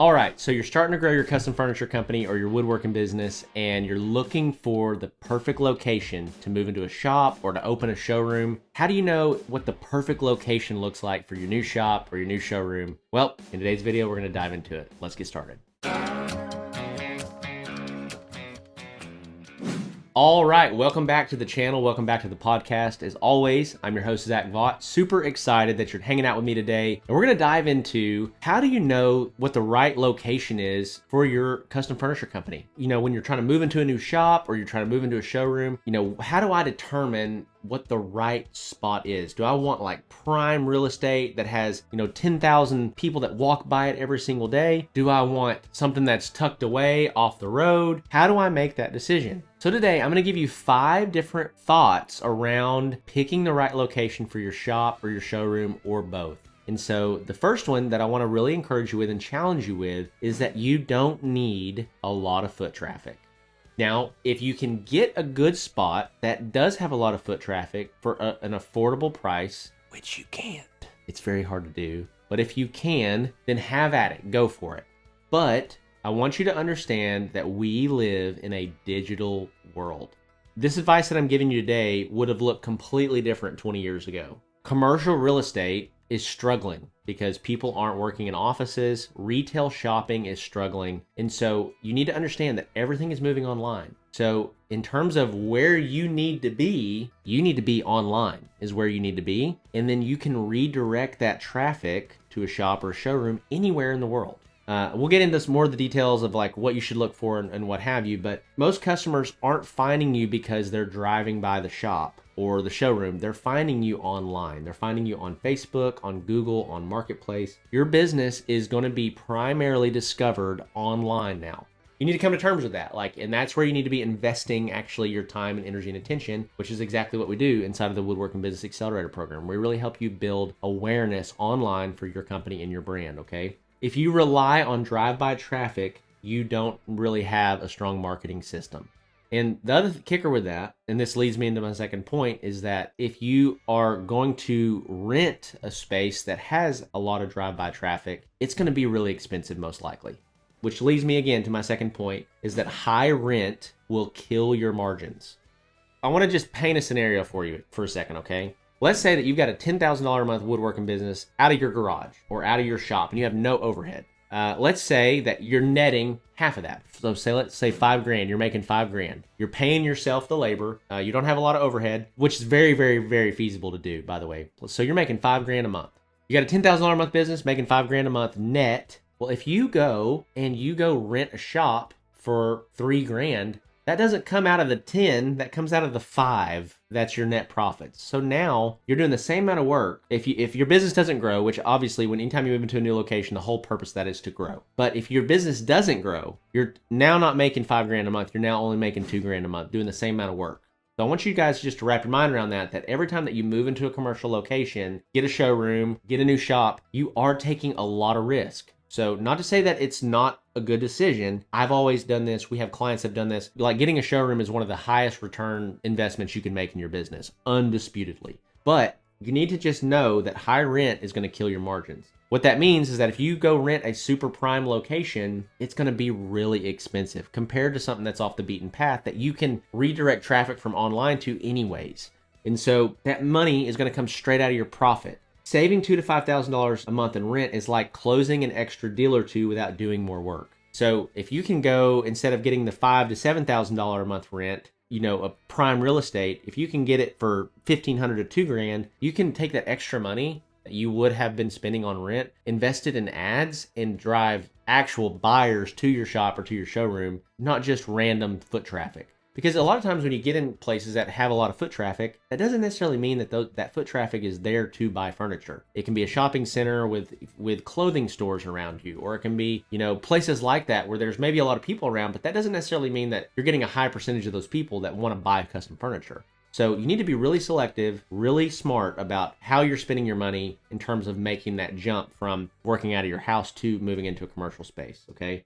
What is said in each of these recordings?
All right, so you're starting to grow your custom furniture company or your woodworking business, and you're looking for the perfect location to move into a shop or to open a showroom. How do you know what the perfect location looks like for your new shop or your new showroom? Well, in today's video, we're gonna dive into it. Let's get started. All right, welcome back to the channel. Welcome back to the podcast. As always, I'm your host, Zach Vaught. Super excited that you're hanging out with me today. And we're gonna dive into how do you know what the right location is for your custom furniture company? You know, when you're trying to move into a new shop or you're trying to move into a showroom, you know, how do I determine what the right spot is? Do I want like prime real estate that has, 10,000 people that walk by it every single day? Do I want something that's tucked away off the road? How do I make that decision? So today I'm gonna give you 5 different thoughts around picking the right location for your shop or your showroom or both. And so the first one that I wanna really encourage you with and challenge you with is that you don't need a lot of foot traffic. Now, if you can get a good spot that does have a lot of foot traffic for an affordable price, which you can't, it's very hard to do, but if you can, then have at it, go for it. But I want you to understand that we live in a digital world. This advice that I'm giving you today would have looked completely different 20 years ago. Commercial real estate is struggling because people aren't working in offices. Retail shopping is struggling. And so you need to understand that everything is moving online. So in terms of where you need to be online is where you need to be. And then you can redirect that traffic to a shop or a showroom anywhere in the world. We'll get into more of the details of like what you should look for and what have you, but most customers aren't finding you because they're driving by the shop or the showroom. They're finding you online. They're finding you on Facebook, on Google, on Marketplace. Your business is going to be primarily discovered online now. You need to come to terms with that. And that's where you need to be investing actually your time and energy and attention, which is exactly what we do inside of the Woodworking Business Accelerator program. We really help you build awareness online for your company and your brand, okay? If you rely on drive-by traffic, you don't really have a strong marketing system. And the other kicker with that, and this leads me into my second point, is that if you are going to rent a space that has a lot of drive-by traffic, it's going to be really expensive most likely. Which leads me again to my second point, is that high rent will kill your margins. I want to just paint a scenario for you for a second, okay? Let's say that you've got a $10,000 a month woodworking business out of your garage or out of your shop and you have no overhead. Let's say that you're netting half of that. So let's say $5,000, you're making $5,000. You're paying yourself the labor. You don't have a lot of overhead, which is very, very, very feasible to do, by the way. So you're making $5,000 a month. You got a $10,000 a month business making $5,000 a month net. Well, if you go rent a shop for $3,000, that doesn't come out of the 10, that comes out of the 5. That's your net profits. So now you're doing the same amount of work. If your business doesn't grow, which obviously anytime you move into a new location, the whole purpose of that is to grow. But if your business doesn't grow, you're now not making $5,000 a month. You're now only making $2,000 a month, doing the same amount of work. So I want you guys just to wrap your mind around that every time that you move into a commercial location, get a showroom, get a new shop, you are taking a lot of risk. So not to say that it's not a good decision. I've always done this. We have clients that have done this. Like getting a showroom is one of the highest return investments you can make in your business, undisputedly. But you need to just know that high rent is going to kill your margins. What that means is that if you go rent a super prime location, it's going to be really expensive compared to something that's off the beaten path that you can redirect traffic from online to anyways. And so that money is going to come straight out of your profit. Saving $2,000 to $5,000 a month in rent is like closing an extra deal or two without doing more work. So if you can go, instead of getting the $5,000 to $7,000 a month rent, a prime real estate, if you can get it for $1,500 to $2,000, you can take that extra money that you would have been spending on rent, invest it in ads, and drive actual buyers to your shop or to your showroom, not just random foot traffic. Because a lot of times when you get in places that have a lot of foot traffic, that doesn't necessarily mean that that foot traffic is there to buy furniture. It can be a shopping center with clothing stores around you, or it can be, places like that where there's maybe a lot of people around, but that doesn't necessarily mean that you're getting a high percentage of those people that want to buy custom furniture. So you need to be really selective, really smart about how you're spending your money in terms of making that jump from working out of your house to moving into a commercial space, okay?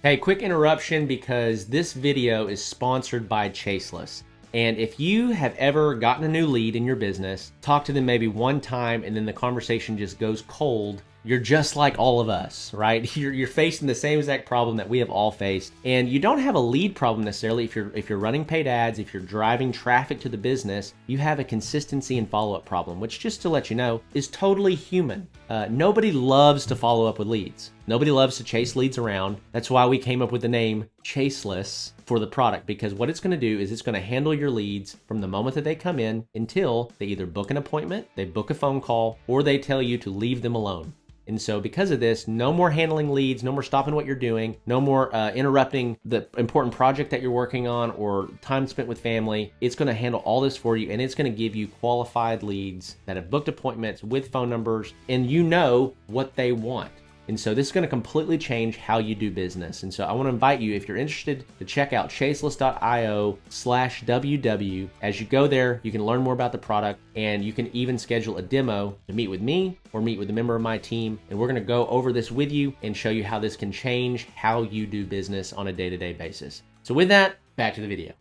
Hey, quick interruption because this video is sponsored by Chaseless. And if you have ever gotten a new lead in your business, talk to them maybe one time and then the conversation just goes cold, you're just like all of us, right? You're facing the same exact problem that we have all faced. And you don't have a lead problem necessarily if you're running paid ads, if you're driving traffic to the business, you have a consistency and follow-up problem, which, just to let you know, is totally human. Nobody loves to follow up with leads. Nobody loves to chase leads around. That's why we came up with the name Chaseless for the product, because what it's going to do is it's going to handle your leads from the moment that they come in until they either book an appointment, they book a phone call, or they tell you to leave them alone. And so because of this, no more handling leads, no more stopping what you're doing, no more interrupting the important project that you're working on or time spent with family. It's going to handle all this for you, and it's going to give you qualified leads that have booked appointments with phone numbers, and you know what they want. And so this is going to completely change how you do business. And so I want to invite you, if you're interested, to check out chaseless.io/WW. As you go there, you can learn more about the product, and you can even schedule a demo to meet with me or meet with a member of my team. And we're going to go over this with you and show you how this can change how you do business on a day-to-day basis. So with that, back to the video.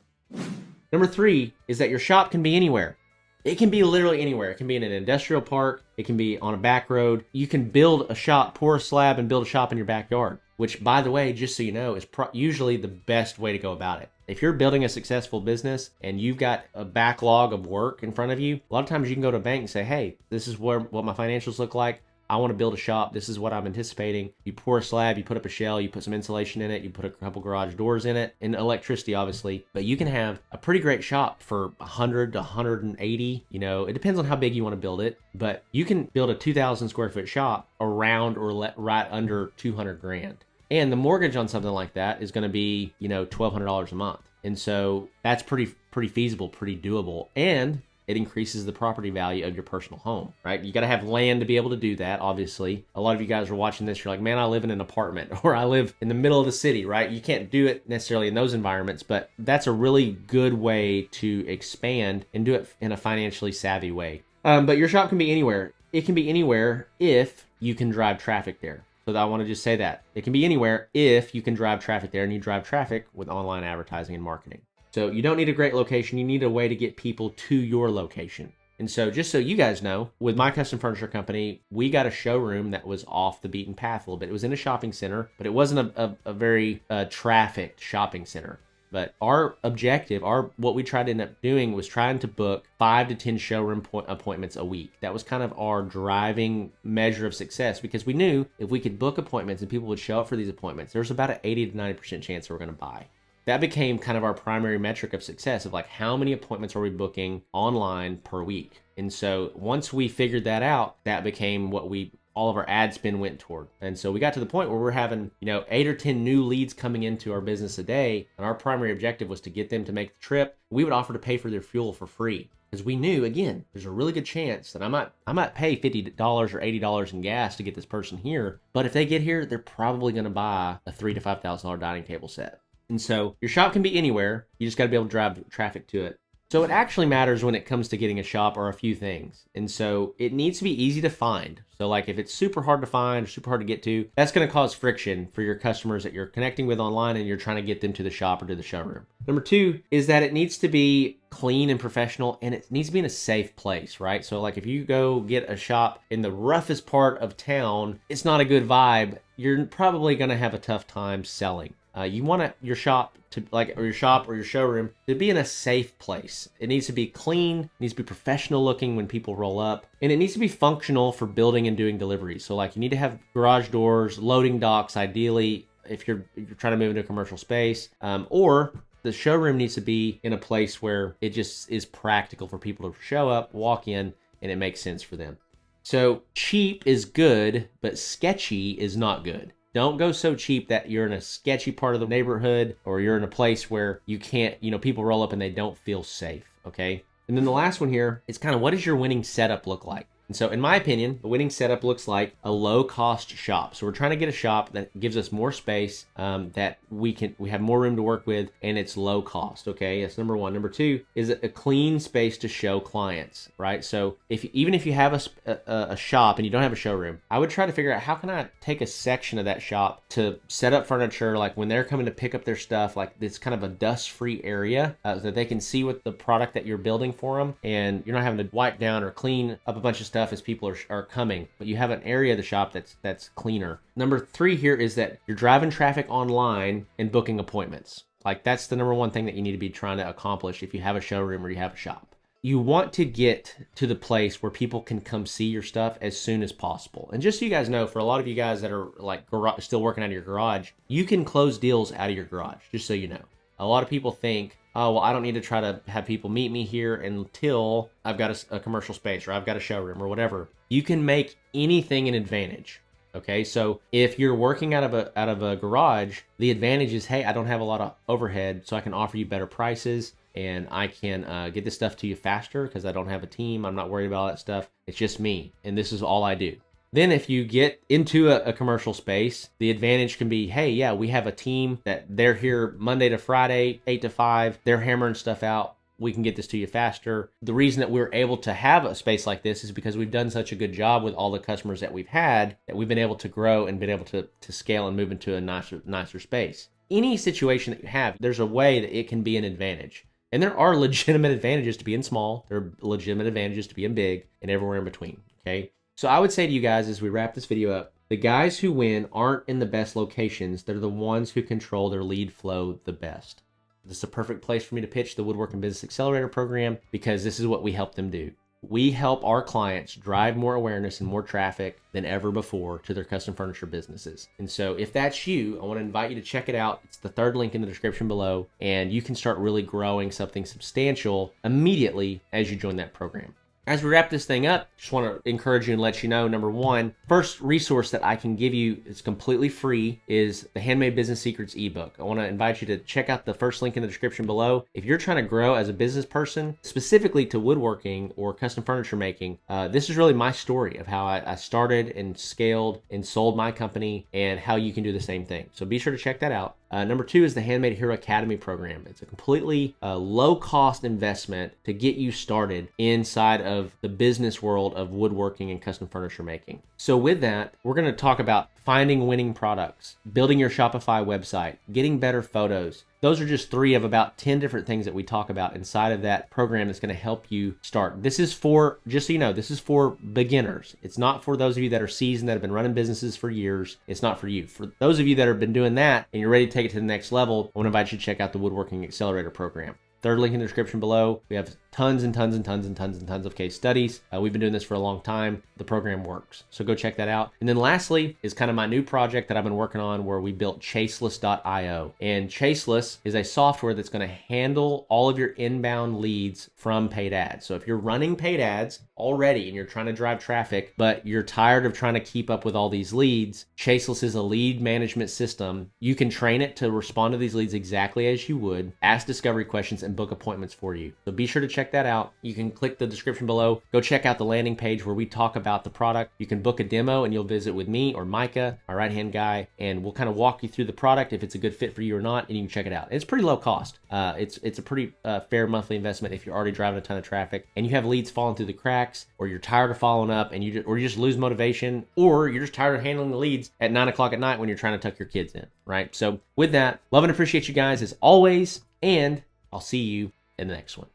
Number 3 is that your shop can be anywhere. It can be literally anywhere. It can be in an industrial park. It can be on a back road. You can build a shop, pour a slab, and build a shop in your backyard, which, by the way, just so you know, is usually the best way to go about it. If you're building a successful business and you've got a backlog of work in front of you, a lot of times you can go to a bank and say, hey, this is what my financials look like. I want to build a shop. This is what I'm anticipating. You pour a slab, you put up a shell, you put some insulation in it, you put a couple garage doors in it, and electricity, obviously. But you can have a pretty great shop for 100 to 180. You know, it depends on how big you want to build it, but you can build a 2,000 square foot shop around or right under 200 grand. And the mortgage on something like that is going to be, $1,200 a month. And so that's pretty feasible, pretty doable. And it increases the property value of your personal home, right? You got to have land to be able to do that, obviously. A lot of you guys are watching this, you're like, man, I live in an apartment, or I live in the middle of the city, right? You can't do it necessarily in those environments, but that's a really good way to expand and do it in a financially savvy way. But your shop can be anywhere. It can be anywhere if you can drive traffic there. So I want to just say that. It can be anywhere if you can drive traffic there, and you drive traffic with online advertising and marketing. So you don't need a great location. You need a way to get people to your location. And so just so you guys know, with my custom furniture company, we got a showroom that was off the beaten path a little bit. It was in a shopping center, but it wasn't a very trafficked shopping center. But our objective, what we tried to end up doing was trying to book 5 to 10 showroom appointments a week. That was kind of our driving measure of success, because we knew if we could book appointments and people would show up for these appointments, there's about an 80 to 90% chance we're going to buy. That became kind of our primary metric of success, of like, how many appointments are we booking online per week? And so once we figured that out, that became what all of our ad spend went toward. And so we got to the point where we're having, 8 or 10 new leads coming into our business a day. And our primary objective was to get them to make the trip. We would offer to pay for their fuel for free, because we knew, again, there's a really good chance that I might pay $50 or $80 in gas to get this person here. But if they get here, they're probably going to buy a $3,000 to $5,000 dining table set. And so your shop can be anywhere. You just got to be able to drive traffic to it. So what actually matters when it comes to getting a shop are a few things. And so it needs to be easy to find. So like if it's super hard to find or super hard to get to, that's going to cause friction for your customers that you're connecting with online and you're trying to get them to the shop or to the showroom. Number 2 is that it needs to be clean and professional, and it needs to be in a safe place, right? So like if you go get a shop in the roughest part of town, it's not a good vibe. You're probably going to have a tough time selling. You want your shop to or your showroom to be in a safe place. It needs to be clean, it needs to be professional looking when people roll up, and it needs to be functional for building and doing deliveries. So like you need to have garage doors, loading docks, ideally, if you're trying to move into a commercial space, or the showroom needs to be in a place where it just is practical for people to show up, walk in, and it makes sense for them. So cheap is good, but sketchy is not good. Don't go so cheap that you're in a sketchy part of the neighborhood, or you're in a place where you can't, people roll up and they don't feel safe, okay? And then the last one here is kind of, what does your winning setup look like? And so in my opinion, the winning setup looks like a low cost shop. So we're trying to get a shop that gives us more space, that we have more room to work with, and it's low cost. Okay, that's number 1. Number 2 is a clean space to show clients, right? So even if you have a shop and you don't have a showroom, I would try to figure out, how can I take a section of that shop to set up furniture, like when they're coming to pick up their stuff, like it's kind of a dust-free area, so that they can see what the product that you're building for them, and you're not having to wipe down or clean up a bunch of stuff stuff as people are coming, but you have an area of the shop that's cleaner. Number 3 here is that you're driving traffic online and booking appointments. Like, that's the number one thing that you need to be trying to accomplish if you have a showroom or you have a shop. You want to get to the place where people can come see your stuff as soon as possible. And just so you guys know, for a lot of you guys that are like still working out of your garage, you can close deals out of your garage, just so you know. A lot of people think, oh, well, I don't need to try to have people meet me here until I've got a commercial space or I've got a showroom or whatever. You can make anything an advantage. Okay, so if you're working out of a garage, the advantage is, hey, I don't have a lot of overhead, so I can offer you better prices, and I can get this stuff to you faster because I don't have a team. I'm not worried about all that stuff. It's just me, and this is all I do. Then if you get into a commercial space, the advantage can be, hey, yeah, we have a team that they're here Monday to Friday, 8 to 5. They're hammering stuff out. We can get this to you faster. The reason that we're able to have a space like this is because we've done such a good job with all the customers that we've had that we've been able to grow and been able to scale and move into a nicer space. Any situation that you have, there's a way that it can be an advantage. And there are legitimate advantages to being small. There are legitimate advantages to being big and everywhere in between, okay? So I would say to you guys as we wrap this video up, the guys who win aren't in the best locations. They're the ones who control their lead flow the best. This is a perfect place for me to pitch the Woodworking Business Accelerator program because this is what we help them do. We help our clients drive more awareness and more traffic than ever before to their custom furniture businesses. And so if that's you, I want to invite you to check it out. It's the 3rd link in the description below, and you can start really growing something substantial immediately as you join that program. As we wrap this thing up, just want to encourage you and let you know, number 1, first resource that I can give you is completely free is the Handmade Business Secrets ebook. I want to invite you to check out the first link in the description below. If you're trying to grow as a business person, specifically to woodworking or custom furniture making, this is really my story of how I started and scaled and sold my company and how you can do the same thing. So be sure to check that out. Number 2 is the Handmade Hero Academy program. It's a completely low-cost investment to get you started inside of the business world of woodworking and custom furniture making. So with that, we're going to talk about finding winning products, building your Shopify website, getting better photos. Those are just 3 of about 10 different things that we talk about inside of that program that's going to help you start. This is for, just so you know, this is for beginners. It's not for those of you that are seasoned, that have been running businesses for years. It's not for you. For those of you that have been doing that and you're ready to take it to the next level, I want to invite you to check out the Woodworking Accelerator program. 3rd link in the description below. We have tons and tons and tons and tons and tons of case studies. We've been doing this for a long time. The program works. So go check that out. And then lastly is kind of my new project that I've been working on where we built Chaseless.io. And Chaseless is a software that's going to handle all of your inbound leads from paid ads. So if you're running paid ads already and you're trying to drive traffic, but you're tired of trying to keep up with all these leads, Chaseless is a lead management system. You can train it to respond to these leads exactly as you would, ask discovery questions, and book appointments for you. So be sure to check that out. You can click the description below. Go check out the landing page where we talk about the product. You can book a demo and you'll visit with me or Micah, our right-hand guy, and we'll kind of walk you through the product if it's a good fit for you or not, and you can check it out. It's pretty low cost. It's a pretty fair monthly investment if you're already driving a ton of traffic and you have leads falling through the cracks, or you're tired of following up and you just lose motivation, or you're just tired of handling the leads at 9 o'clock at night when you're trying to tuck your kids in, right? So with that, love and appreciate you guys as always, and I'll see you in the next one.